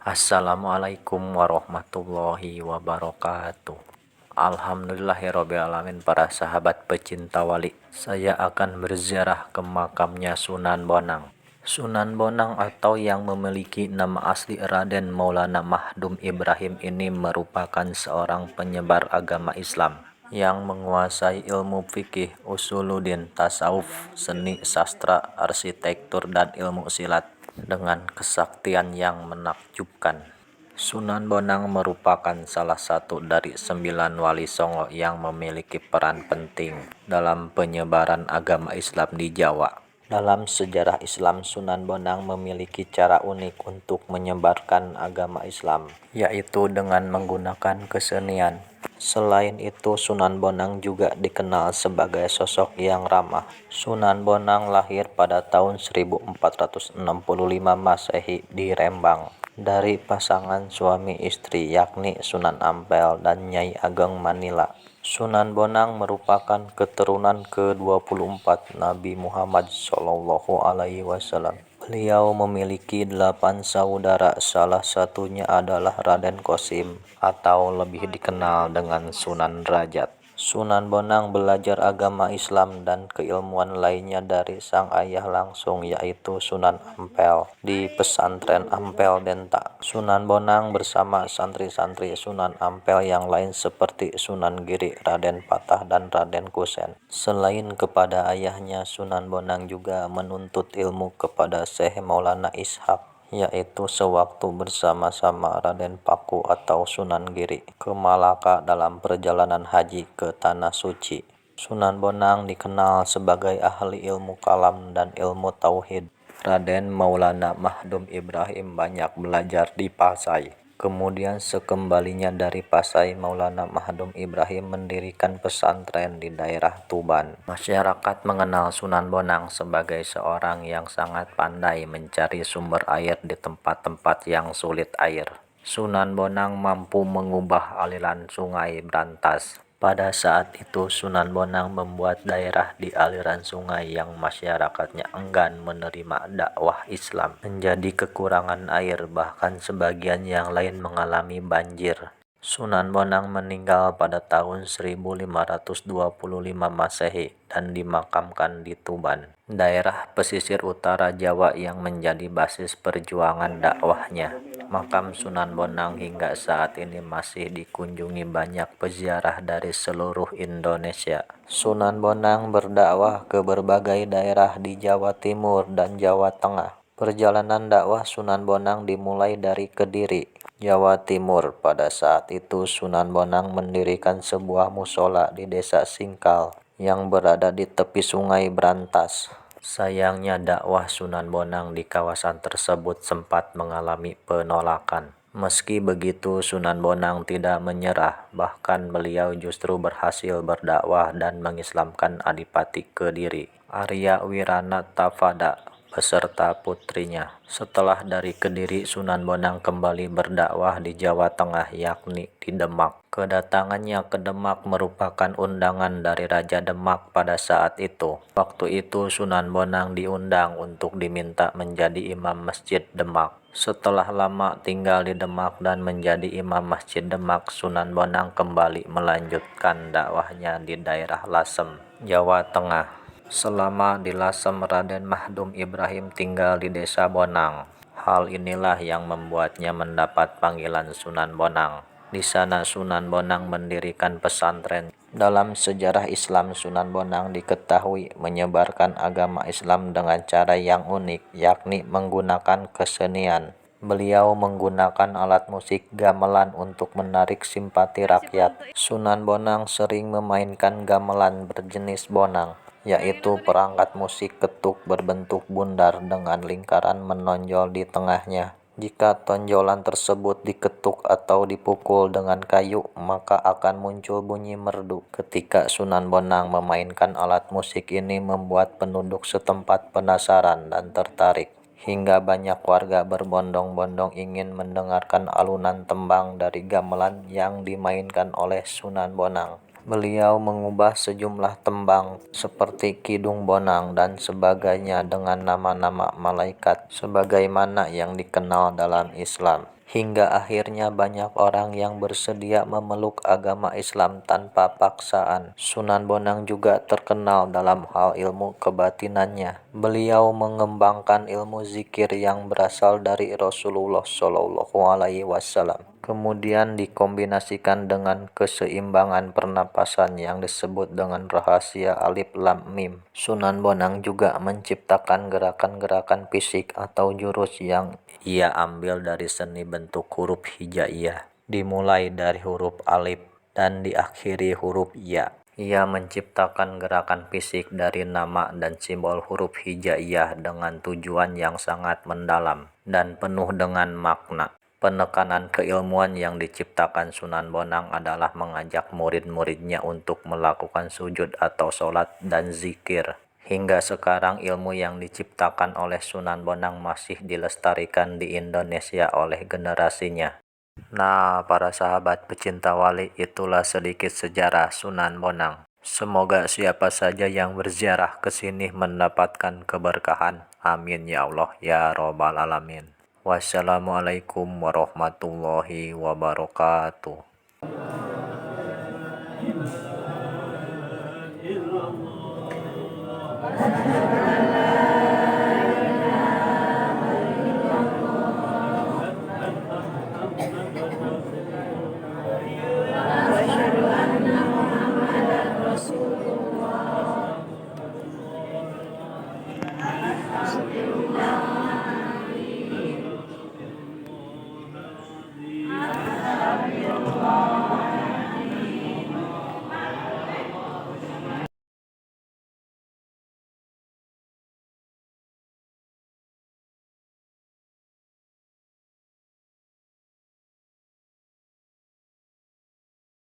Assalamualaikum warahmatullahi wabarakatuh. Alhamdulillahirrabbilalamin, para sahabat pecinta wali. Saya akan berziarah ke makamnya Sunan Bonang. Sunan Bonang atau yang memiliki nama asli Raden Maulana Mahdum Ibrahim ini merupakan seorang penyebar agama Islam yang menguasai ilmu fikih, usuluddin, tasawuf, seni, sastra, arsitektur, dan ilmu silat dengan kesaktian yang menakjubkan. Sunan Bonang merupakan salah satu dari 9 wali Songo yang memiliki peran penting dalam penyebaran agama Islam di Jawa. Dalam sejarah Islam, Sunan Bonang memiliki cara unik untuk menyebarkan agama Islam, yaitu dengan menggunakan kesenian. Selain itu, Sunan Bonang juga dikenal sebagai sosok yang ramah. Sunan Bonang lahir pada tahun 1465 Masehi di Rembang dari pasangan suami istri yakni Sunan Ampel dan Nyai Ageng Manila. Sunan Bonang merupakan keturunan ke-24 Nabi Muhammad SAW. Beliau memiliki 8 saudara, salah satunya adalah Raden Qasim atau lebih dikenal dengan Sunan Derajat. Sunan Bonang belajar agama Islam dan keilmuan lainnya dari sang ayah langsung, yaitu Sunan Ampel di pesantren Ampel Denta. Sunan Bonang bersama santri-santri Sunan Ampel yang lain seperti Sunan Giri, Raden Patah, dan Raden Kusen. Selain kepada ayahnya, Sunan Bonang juga menuntut ilmu kepada Syekh Maulana Ishaq, yaitu sewaktu bersama-sama Raden Paku atau Sunan Giri ke Malaka dalam perjalanan haji ke Tanah Suci. Sunan Bonang dikenal sebagai ahli ilmu kalam dan ilmu tauhid. Raden Maulana Mahdum Ibrahim banyak belajar di Pasai. Kemudian sekembalinya dari Pasai, Maulana Mahdum Ibrahim mendirikan pesantren di daerah Tuban. Masyarakat mengenal Sunan Bonang sebagai seorang yang sangat pandai mencari sumber air di tempat-tempat yang sulit air. Sunan Bonang mampu mengubah aliran sungai berantas. Pada saat itu, Sunan Bonang membuat daerah di aliran sungai yang masyarakatnya enggan menerima dakwah Islam menjadi kekurangan air, bahkan sebagian yang lain mengalami banjir. Sunan Bonang meninggal pada tahun 1525 Masehi dan dimakamkan di Tuban, daerah pesisir utara Jawa yang menjadi basis perjuangan dakwahnya. Makam Sunan Bonang hingga saat ini masih dikunjungi banyak peziarah dari seluruh Indonesia. Sunan Bonang berdakwah ke berbagai daerah di Jawa Timur dan Jawa Tengah. Perjalanan dakwah Sunan Bonang dimulai dari Kediri, Jawa Timur. Pada saat itu Sunan Bonang mendirikan sebuah musola di Desa Singkal yang berada di tepi Sungai Brantas. Sayangnya dakwah Sunan Bonang di kawasan tersebut sempat mengalami penolakan. Meski begitu, Sunan Bonang tidak menyerah, bahkan beliau justru berhasil berdakwah dan mengislamkan Adipati Kediri, Arya Wiranatafada, beserta putrinya. Setelah dari Kediri, Sunan Bonang kembali berdakwah di Jawa Tengah, yakni di Demak. Kedatangannya ke Demak merupakan undangan dari Raja Demak pada saat itu. Waktu itu Sunan Bonang diundang untuk diminta menjadi imam Masjid Demak. Setelah lama tinggal di Demak dan menjadi imam Masjid Demak, Sunan Bonang kembali melanjutkan dakwahnya di daerah Lasem, Jawa Tengah. Selama di Lasem, Raden Mahdum Ibrahim tinggal di Desa Bonang. Hal inilah yang membuatnya mendapat panggilan Sunan Bonang. Di sana Sunan Bonang mendirikan pesantren. Dalam sejarah Islam, Sunan Bonang diketahui menyebarkan agama Islam dengan cara yang unik, yakni menggunakan kesenian. Beliau menggunakan alat musik gamelan untuk menarik simpati rakyat. Sunan Bonang sering memainkan gamelan berjenis bonang, yaitu perangkat musik ketuk berbentuk bundar dengan lingkaran menonjol di tengahnya. Jika tonjolan tersebut diketuk atau dipukul dengan kayu, maka akan muncul bunyi merdu. Ketika Sunan Bonang memainkan alat musik ini membuat penduduk setempat penasaran dan tertarik, hingga banyak warga berbondong-bondong ingin mendengarkan alunan tembang dari gamelan yang dimainkan oleh Sunan Bonang. Beliau mengubah sejumlah tembang seperti Kidung Bonang dan sebagainya dengan nama-nama malaikat sebagaimana yang dikenal dalam Islam. Hingga akhirnya banyak orang yang bersedia memeluk agama Islam tanpa paksaan. Sunan Bonang juga terkenal dalam hal ilmu kebatinannya. Beliau mengembangkan ilmu zikir yang berasal dari Rasulullah Shallallahu Alaihi Wasallam. Kemudian dikombinasikan dengan keseimbangan pernapasan yang disebut dengan rahasia alif lam mim. Sunan Bonang juga menciptakan gerakan-gerakan fisik atau jurus yang ia ambil dari seni bentuk huruf hijaiyah, dimulai dari huruf alif dan diakhiri huruf ya. Ia menciptakan gerakan fisik dari nama dan simbol huruf hijaiyah dengan tujuan yang sangat mendalam dan penuh dengan makna. Penekanan keilmuan yang diciptakan Sunan Bonang adalah mengajak murid-muridnya untuk melakukan sujud atau sholat dan zikir. Hingga sekarang ilmu yang diciptakan oleh Sunan Bonang masih dilestarikan di Indonesia oleh generasinya. Nah, para sahabat pecinta wali, itulah sedikit sejarah Sunan Bonang. Semoga siapa saja yang berziarah ke sini mendapatkan keberkahan. Amin ya Allah ya Robbal Alamin. Wassalamualaikum warahmatullahi wabarakatuh.